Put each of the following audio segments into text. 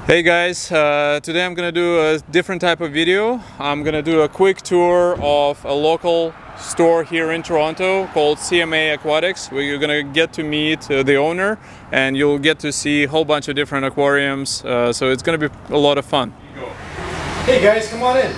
Hey guys, today I'm gonna do a different type of video. I'm gonna do a quick tour of a local store here in Toronto called CMA Aquatics, where you're gonna get to meet the owner and you'll get to see a whole bunch of different aquariums, so it's gonna be a lot of fun. Hey guys, come on in.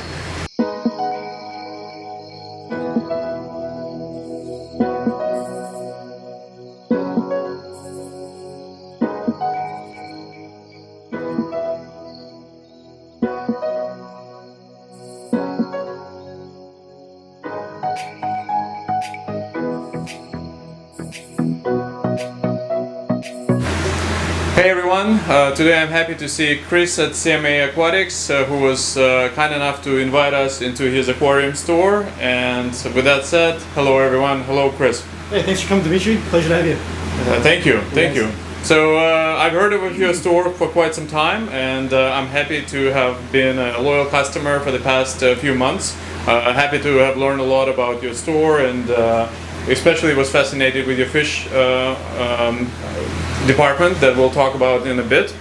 Hey everyone, today I'm happy to see Chris at CMA Aquatics, who was kind enough to invite us into his aquarium store. And with that said, hello everyone, hello Chris. Hey, thanks for coming, Dimitri. Pleasure to have you. Thank you. So I've heard of your store for quite some time, and I'm happy to have been a loyal customer for the past few months. Happy to have learned a lot about your store, and especially was fascinated with your fish department that we'll talk about in a bit.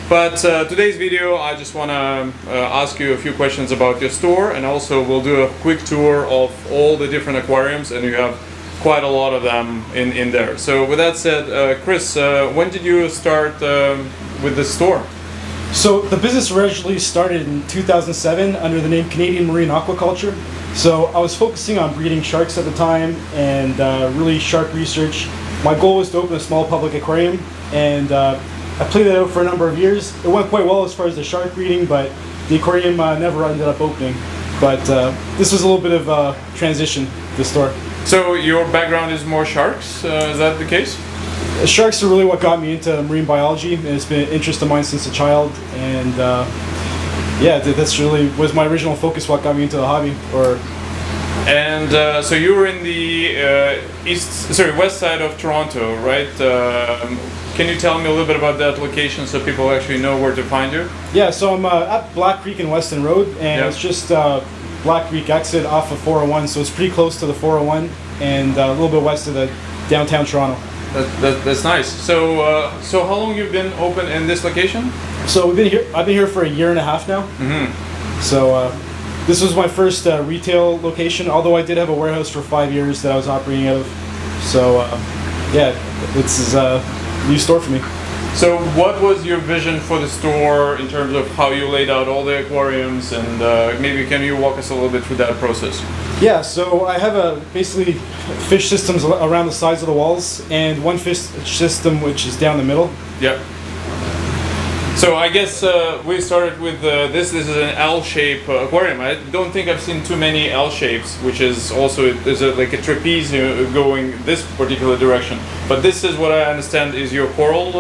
But today's video, I just want to ask you a few questions about your store, and also we'll do a quick tour of all the different aquariums, and you have quite a lot of them in there. So with that said, Chris, when did you start with the store? So the business originally started in 2007 under the name Canadian Marine Aquaculture. So I was focusing on breeding sharks at the time and really shark research. My goal was to open a small public aquarium, and I played that out for a number of years. It went quite well as far as the shark breeding, but the aquarium never ended up opening. But this was a little bit of a transition, the store. So your background is more sharks, is that the case? Sharks are really what got me into marine biology, and it's been an interest of mine since a child. And yeah, that's really was my original focus, what got me into the hobby. And so you were in the west side of Toronto, right? Can you tell me a little bit about that location so people actually know where to find you? Yeah, so I'm at Black Creek and Weston Road, and it's just Black Creek exit off of 401, so it's pretty close to the 401 and a little bit west of the downtown Toronto. That's nice. So so how long you've been open in this location? So I've been here for a year and a half now. Mm-hmm. So this was my first retail location, although I did have a warehouse for 5 years that I was operating out of. So yeah, this is a new store for me. So what was your vision for the store in terms of how you laid out all the aquariums, and maybe can you walk us a little bit through that process? Yeah, so I have basically fish systems around the sides of the walls, and one fish system which is down the middle. Yeah. So I guess we started with this. This is an L-shaped aquarium. I don't think I've seen too many L-shapes, which is also like a trapeze going this particular direction. But this is what I understand is your coral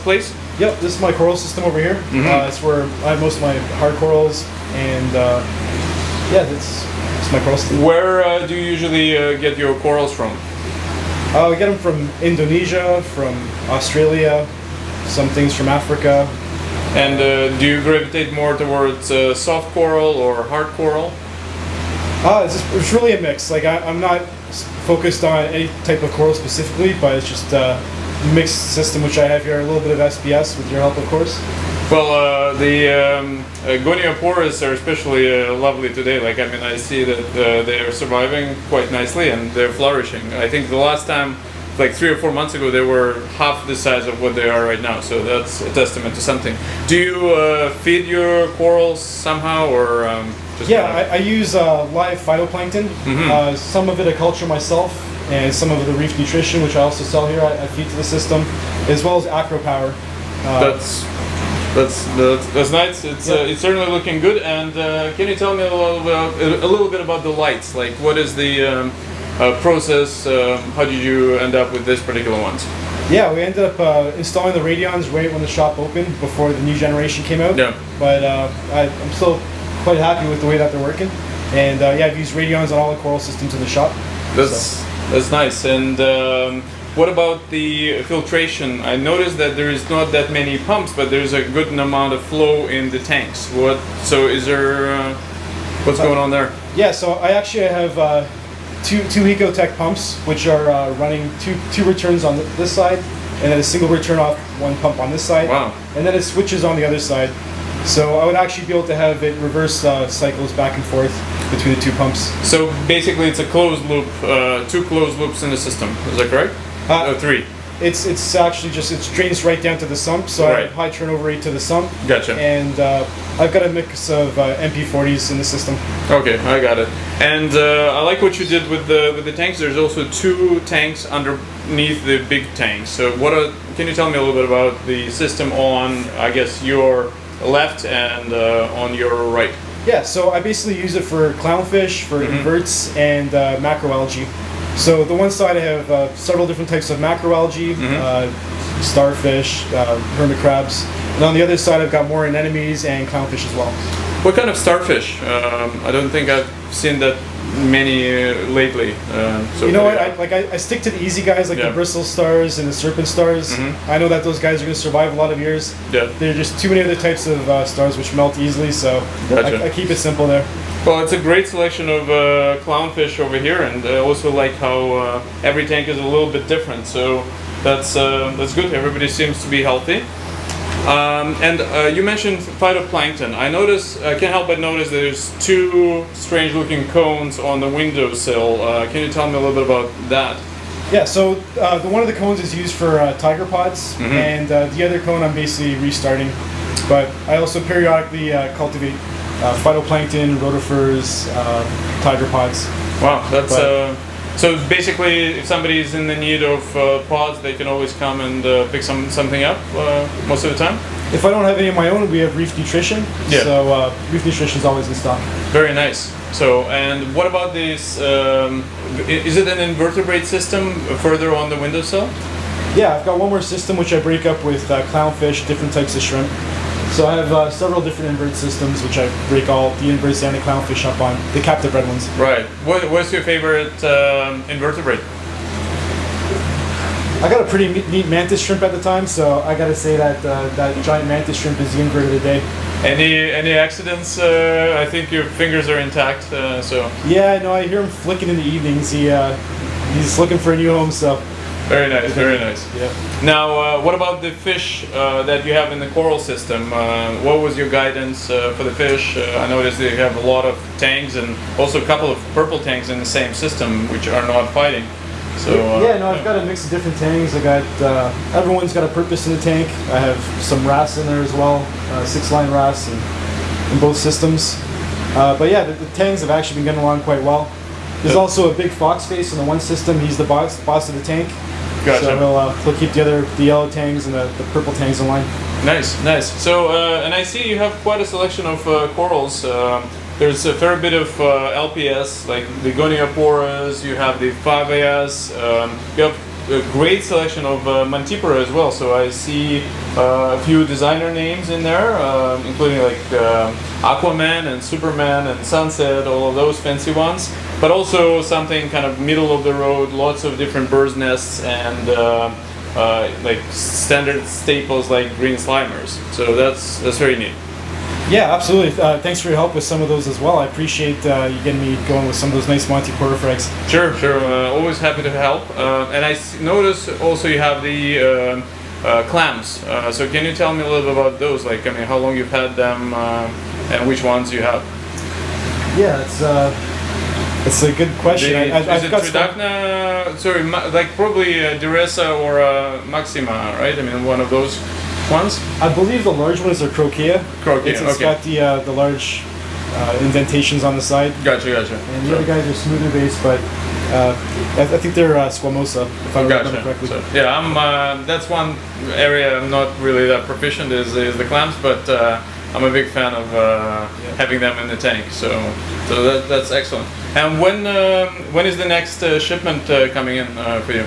place? Yep, this is my coral system over here. Mm-hmm. It's where I have most of my hard corals, and yeah, it's my coral system. Where do you usually get your corals from? I get them from Indonesia, from Australia, some things from Africa. And do you gravitate more towards soft coral or hard coral? It's really a mix. Like I'm not focused on any type of coral specifically, but it's just a mixed system which I have here. A little bit of SPS with your help, of course. Well, the Gonioporus are especially lovely today. Like, I mean, I see that they are surviving quite nicely and they're flourishing. I think the last time, like 3 or 4 months ago, they were half the size of what they are right now. So that's a testament to something. Do you feed your corals somehow, or just? Yeah, I use live phytoplankton. Mm-hmm. Some of it I culture myself, and some of the Reef Nutrition, which I also sell here, I feed to the system, as well as Acro Power. That's nice. It's certainly looking good. And can you tell me a little bit about the lights? Like, what is the process? How did you end up with this particular ones? Yeah, we ended up installing the Radions right when the shop opened, before the new generation came out. Yeah. But I'm still quite happy with the way that they're working. And yeah, I've used Radions on all the coral systems in the shop. That's nice. And what about the filtration? I noticed that there is not that many pumps, but there's a good amount of flow in the tanks. So is there? What's going on there? Yeah, so I have two Ecotech pumps, which are running two returns on this side, and then a single return off one pump on this side. Wow. And then it switches on the other side. So I would actually be able to have it reverse cycles back and forth between the two pumps. So basically, it's a closed loop, two closed loops in the system. Is that correct? Three. It's actually just it drains right down to the sump, so I have high turnover rate to the sump. Gotcha. And I've got a mix of MP40s in the system. Okay, I got it. And I like what you did with the tanks. There's also two tanks underneath the big tanks. So can you tell me a little bit about the system on, I guess, your left and on your right? Yeah, so I basically use it for clownfish, for inverts, and macroalgae. So the one side I have several different types of macroalgae, starfish, hermit crabs, and on the other side I've got more anemones and clownfish as well. What kind of starfish? I don't think I've seen that many lately. So you know what? I stick to the easy guys like the bristle stars and the serpent stars. I know that those guys are going to survive a lot of years. Yeah. There are just too many other types of stars which melt easily, so I keep it simple there. Well, it's a great selection of clownfish over here, and I also like how every tank is a little bit different. So that's good. Everybody seems to be healthy. And you mentioned phytoplankton. I can't help but notice there's two strange-looking cones on the windowsill. Can you tell me a little bit about that? Yeah, so one of the cones is used for tiger pods, and the other cone I'm basically restarting. But I also periodically cultivate phytoplankton, rotifers, tiger pods. Wow, that's so basically, if somebody's in the need of pods, they can always come and pick something up most of the time? If I don't have any of my own, we have Reef Nutrition. Yeah. So Reef Nutrition is always in stock. Very nice. So, and what about this? Is it an invertebrate system further on the windowsill? Yeah, I've got one more system which I break up with clownfish, different types of shrimp. So I have several different invert systems which I break all the inverts and the clownfish up on, the captive bred ones. Right. What's your favorite invertebrate? I got a pretty neat mantis shrimp at the time, so I gotta say that that giant mantis shrimp is the invert of the day. Any accidents? I think your fingers are intact, so. Yeah, no, I hear him flicking in the evenings. He's looking for a new home, so. Very nice, very nice. Yeah. Now, what about the fish that you have in the coral system? What was your guidance for the fish? I noticed that you have a lot of tanks and also a couple of purple tanks in the same system, which are not fighting. So yeah, no, I've got a mix of different tanks. I got everyone's got a purpose in the tank. I have some wrasse in there as well, 6-line wrasse in both systems. But yeah, the tanks have actually been getting along quite well. There's also a big fox face in the one system. He's the boss of the tank. Gotcha. So he'll keep the yellow tangs and the purple tangs in line. Nice, nice. So, and I see you have quite a selection of corals. There's a fair bit of LPS, like the Gonioporas, you have the Faveas, you have a great selection of Mantipora as well. So I see a few designer names in there, including like Aquaman and Superman and Sunset, all of those fancy ones. But also something kind of middle of the road, lots of different bird's nests and like standard staples like green slimers. So that's very neat. Yeah, absolutely. Thanks for your help with some of those as well. I appreciate you getting me going with some of those nice Mantipora frags. Sure, sure. Always happy to help. And I notice also you have the clams. So can you tell me a little bit about those? Like, I mean, how long you've had them and which ones you have? Yeah, it's a good question. Is it Tridacna? Sorry, like probably Duresa or Maxima, right? I mean, one of those ones? I believe the large ones are Croquea. Croquea, It's got the large indentations on the side. Gotcha, gotcha. And the other guys are smoother based, but I think they're Squamosa, if I remember correctly. So, yeah, that's one area I'm not really that proficient is the clams, but I'm a big fan of having them in the tank. So that's excellent. And when is the next shipment coming in for you?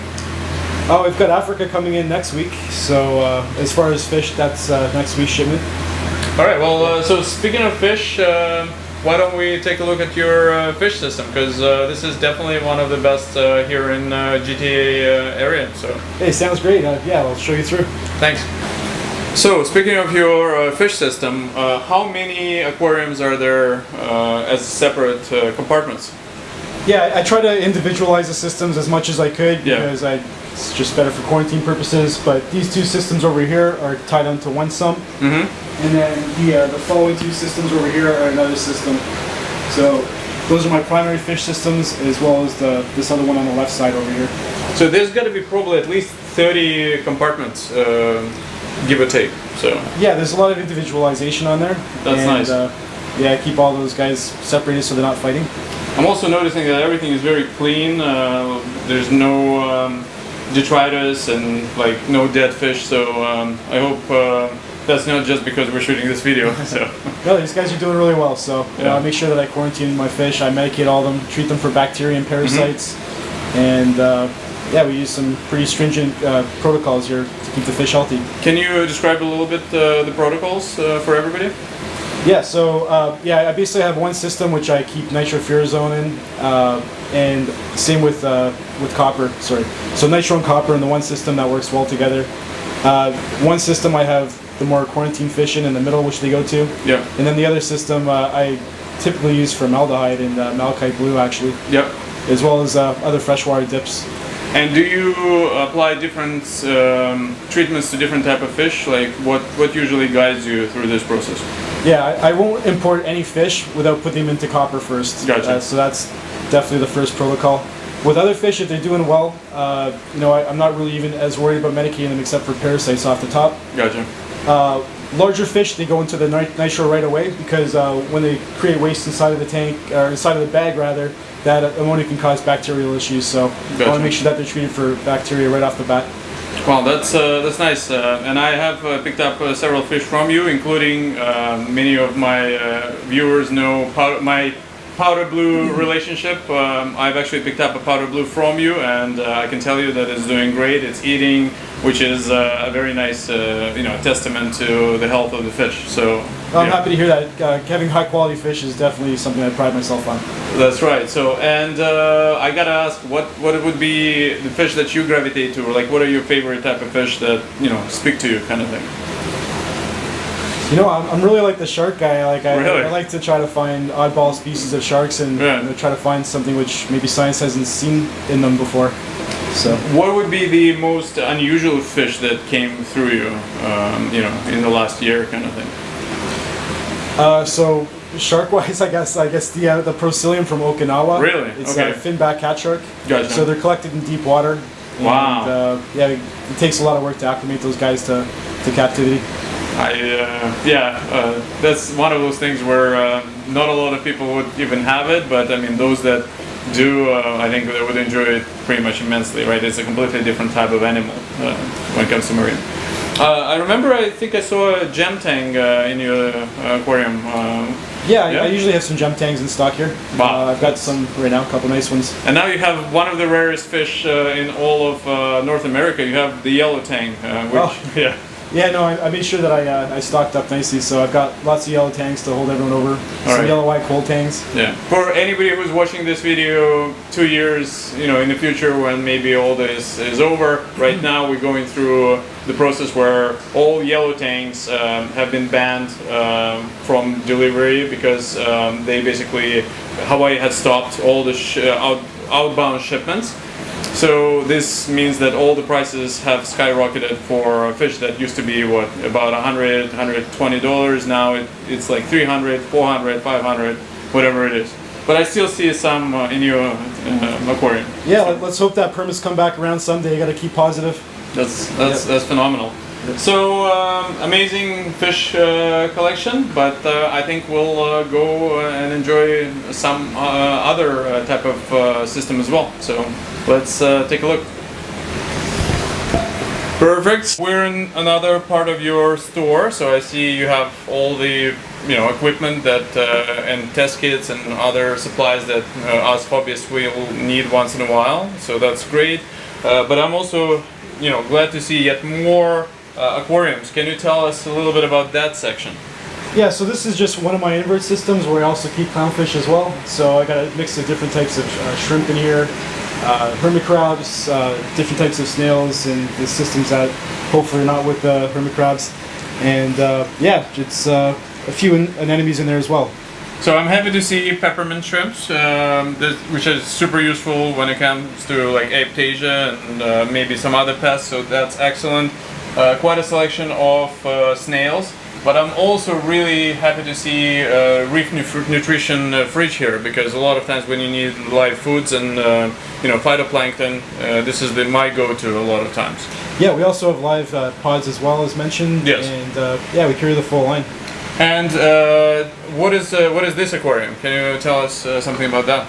Oh, we've got Africa coming in next week. So as far as fish, that's next week's shipment. All right. Well, so speaking of fish, why don't we take a look at your fish system? Because this is definitely one of the best here in GTA area. So. Hey, sounds great. Yeah, I'll show you through. Thanks. So, speaking of your fish system, how many aquariums are there as separate compartments? Yeah, I try to individualize the systems as much as I could because It's just better for quarantine purposes. But these two systems over here are tied onto one sump, and then the following two systems over here are another system. So those are my primary fish systems, as well as this other one on the left side over here. So there's got to be probably at least 30 compartments, give or take. So yeah, there's a lot of individualization on there. That's nice. Yeah, I keep all those guys separated so they're not fighting. I'm also noticing that everything is very clean. There's no detritus and like no dead fish. So I hope that's not just because we're shooting this video. So no, these guys are doing really well. So yeah. I make sure that I quarantine my fish. I medicate all of them, treat them for bacteria and parasites, and yeah, we use some pretty stringent protocols here to keep the fish healthy. Can you describe a little bit the protocols for everybody? Yeah, so yeah, I basically have one system which I keep nitrofurazone in, and same with copper. Sorry, so nitro and copper in the one system, that works well together. One system I have the more quarantine fish in the middle, which they go to. Yeah. And then the other system I typically use formaldehyde and malachite blue, actually. Yep. As well as other freshwater dips. And do you apply different treatments to different type of fish? Like what usually guides you through this process? Yeah, I won't import any fish without putting them into copper first. Gotcha. So that's definitely the first protocol. With other fish, if they're doing well, you know, I'm not really even as worried about medicating them except for parasites off the top. Gotcha. Larger fish, they go into the nitro right away because when they create waste inside of the tank, or inside of the bag rather, that ammonia can cause bacterial issues. So Gotcha. I want to make sure that they're treated for bacteria right off the bat. Well, that's nice, and I have picked up several fish from you, including many of my viewers know my powder blue relationship. I've actually picked up a powder blue from you, and I can tell you that it's doing great. It's eating, which is a very nice, you know, testament to the health of the fish. So I'm happy to hear that. Having high quality fish is definitely something I pride myself on. That's right. So, and I gotta ask, what would be the fish that you gravitate to, or like, what are your favorite type of fish that, you know, speak to you, kind of thing? You know, I'm really like the shark guy. Really? I like to try to find oddball species of sharks and you know, try to find something which maybe science hasn't seen in them before. So, what would be the most unusual fish that came through you, you know, in the last year, kind of thing? So shark-wise, I guess the Procilium from Okinawa. Really? It's Okay. a finback cat shark. Gotcha. So they're collected in deep water. Wow. And, yeah, it takes a lot of work to acclimate those guys to captivity. That's one of those things where not a lot of people would even have it, but I mean, those that do, I think they would enjoy it pretty much immensely, right? It's a completely different type of animal when it comes to marine. I remember, I think I saw a gem tang in your aquarium. Yeah, I usually have some gem tangs in stock here. Wow. I've got some right now, a couple nice ones. And now you have one of the rarest fish in all of North America. You have the yellow tang, which, yeah. Yeah, no, I made sure that I stocked up nicely, so I've got lots of yellow tangs to hold everyone over. Some yellow white cold tangs. Yeah. For anybody who's watching this video 2 years, you know, in the future when maybe all this is over, right now we're going through the process where all yellow tangs have been banned from delivery because they basically, Hawaii had stopped all the outbound shipments. So this means that all the prices have skyrocketed for a fish that used to be what, about $100, $120. Now it's like $300, $400, $500, whatever it is. But I still see some in your aquarium. Yeah, let's hope that permits come back around someday. You got to keep positive. That's phenomenal. So amazing fish collection, but I think we'll go and enjoy some other type of system as well. So let's take a look. Perfect. We're in another part of your store, so I see you have all the equipment that and test kits and other supplies that us hobbyists will need once in a while. So that's great. But I'm also glad to see yet more aquariums. Can you tell us a little bit about that section? Yeah, so this is just one of my invert systems where I also keep clownfish as well. So I got a mix of different types of shrimp in here, hermit crabs, different types of snails, and the systems that hopefully are not with hermit crabs. And yeah, it's a few anemones in there as well. So I'm happy to see peppermint shrimps, which is super useful when it comes to like Aiptasia and maybe some other pests. So that's excellent. Quite a selection of snails. But I'm also really happy to see Reef Nutrition fridge here, because a lot of times when you need live foods and phytoplankton, this is my go-to a lot of times. Yeah, we also have live pods as well, as mentioned. Yes. And yeah, we carry the full line. And what is this aquarium? Can you tell us something about that?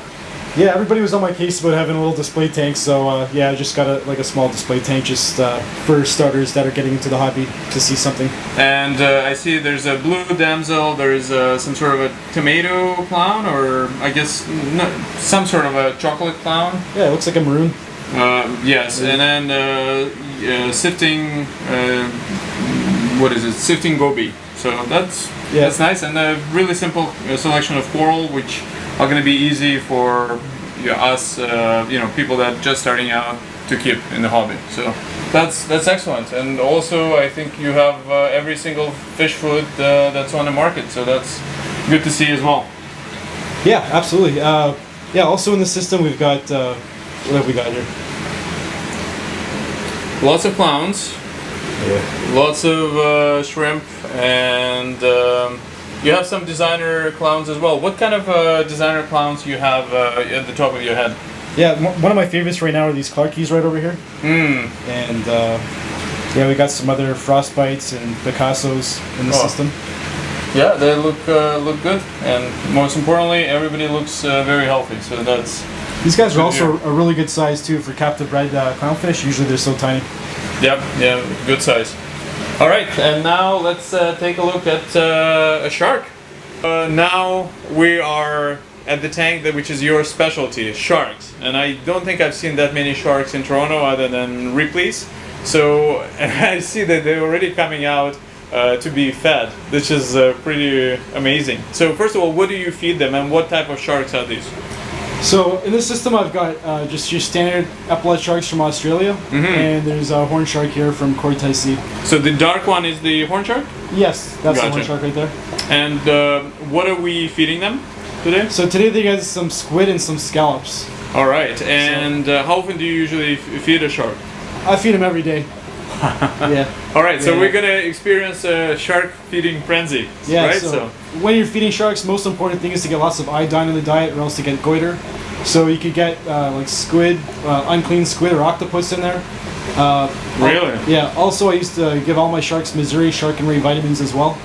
Yeah, everybody was on my case about having a little display tank, so yeah, I just got a small display tank just for starters that are getting into the hobby to see something. And I see there's a blue damsel, there's some sort of a tomato clown, or I guess some sort of a chocolate clown. Yeah, it looks like a maroon. Yes, and then sifting, what is it, sifting goby. So that's nice, and a really simple selection of coral, which are going to be easy for us, people that just starting out to keep in the hobby. So that's excellent. And also, I think you have every single fish food that's on the market, so that's good to see as well. Yeah, absolutely. Yeah, also in the system we've got what have we got here? Lots of clowns. Yeah. Lots of shrimp, and you have some designer clowns as well. What kind of designer clowns you have at the top of your head? Yeah, one of my favorites right now are these Clarkies right over here. And yeah, we got some other Frostbites and Picassos in the system. Yeah, they look good, and most importantly, everybody looks very healthy. So that's. These guys are also a really good size too for captive bred clownfish. Usually they're so tiny. Yep, yeah, good size. All right, and now let's take a look at a shark. Now we are at the tank which is your specialty, sharks. And I don't think I've seen that many sharks in Toronto other than Ripley's. So I see that they're already coming out to be fed, which is pretty amazing. So first of all, what do you feed them, and what type of sharks are these? So in this system I've got just your standard epaulet sharks from Australia, and there's a horn shark here from Cortez Sea. So the dark one is the horn shark? Yes, that's the horn shark right there. And what are we feeding them today? So today they got some squid and some scallops. All right, and how often do you usually feed a shark? I feed them every day. Yeah. All right, so we're gonna experience a shark feeding frenzy. Yeah. Right. So when you're feeding sharks, most important thing is to get lots of iodine in the diet, or else to get goiter. So you could get like squid, unclean squid or octopus in there. Really? Yeah. Also, I used to give all my sharks Missouri Shark and Ray vitamins as well,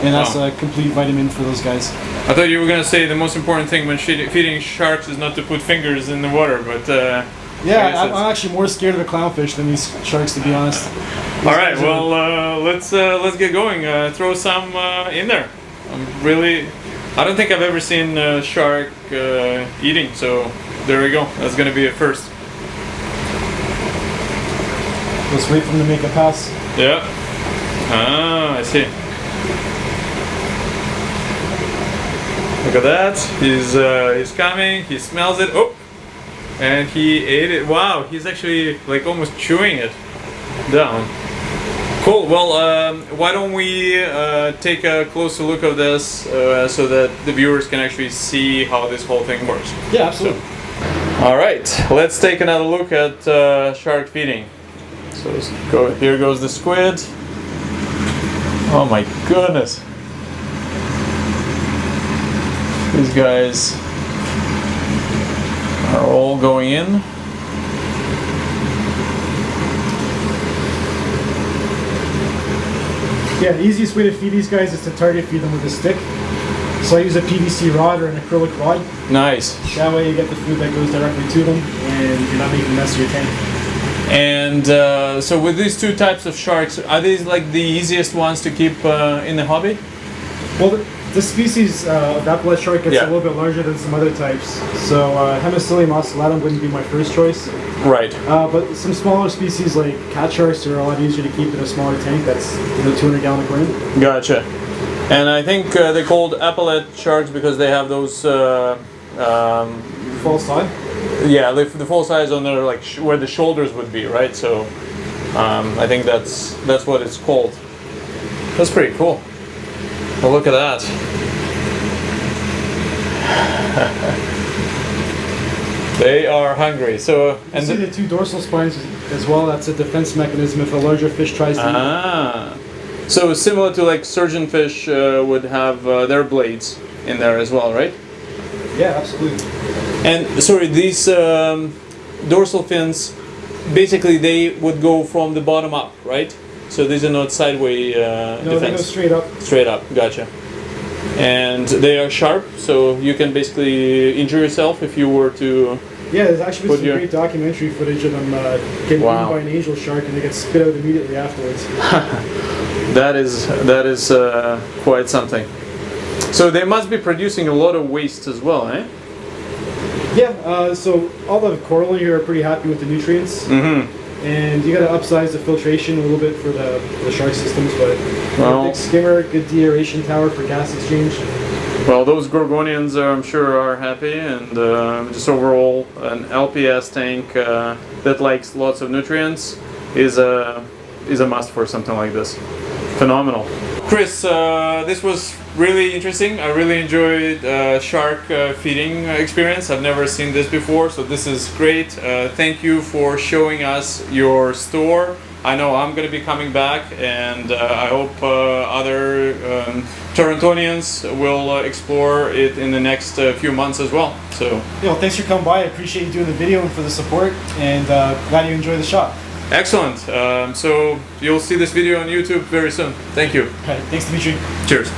and that's a complete vitamin for those guys. I thought you were gonna say the most important thing when feeding sharks is not to put fingers in the water, but. Yeah, I'm actually more scared of a clownfish than these sharks, to be honest. All right, well, let's get going. Throw some in there. I don't think I've ever seen a shark eating, so there we go. That's gonna be a first. Let's wait for him to make a pass. Yeah. Ah, I see. Look at that. He's coming. He smells it. Oh. And he ate it. Wow, he's actually like almost chewing it down. Cool. Well, why don't we take a closer look of this so that the viewers can actually see how this whole thing works. Yeah, absolutely. All right, let's take another look at shark feeding. So here goes the squid. Oh my goodness. These guys are all going in. Yeah, the easiest way to feed these guys is to target feed them with a stick. So I use a PVC rod or an acrylic rod. Nice. That way you get the food that goes directly to them, and you're not making a mess of your tank. And so with these two types of sharks, are these like the easiest ones to keep in the hobby? Well, the species of epaulet shark gets a little bit larger than some other types. So Hemicillium ocellatum wouldn't be my first choice. Right. But some smaller species like cat sharks are a lot easier to keep in a smaller tank that's 200-gallon aquarium. Gotcha. And I think they're called epaulet sharks because they have those full side. Yeah, the full size on their like where the shoulders would be, right? So I think that's what it's called. That's pretty cool. Well, look at that. They are hungry. So You see the two dorsal spines as well. That's a defense mechanism if a larger fish tries to eat. Ah, so similar to like surgeonfish would have their blades in there as well, right? Yeah, absolutely. And sorry, these dorsal fins, basically they would go from the bottom up, right? So these are not sideways No, defense. they go straight up. Straight up, gotcha. And they are sharp, so you can basically injure yourself if you were to. Yeah, there's actually Put some your- great documentary footage of them getting Wow. eaten by an angel shark, and they get spit out immediately afterwards. That is quite something. So they must be producing a lot of waste as well, eh? Yeah, so all the coral in here are pretty happy with the nutrients. Mm-hmm. And you gotta upsize the filtration a little bit for the shark systems, but Well- big skimmer, good deaeration tower for gas exchange. Well, those Gorgonians, I'm sure, are happy, and just overall, an LPS tank that likes lots of nutrients is a must for something like this. Phenomenal. Chris, this was really interesting. I really enjoyed shark feeding experience. I've never seen this before, so this is great. Thank you for showing us your store. I know I'm going to be coming back, and I hope other Torontonians will explore it in the next few months as well. So, You know, thanks for coming by. I appreciate you doing the video and for the support, and glad you enjoy the shop. excellent. So you'll see this video on YouTube very soon. Thank you. All right, thanks, Dimitri. Cheers.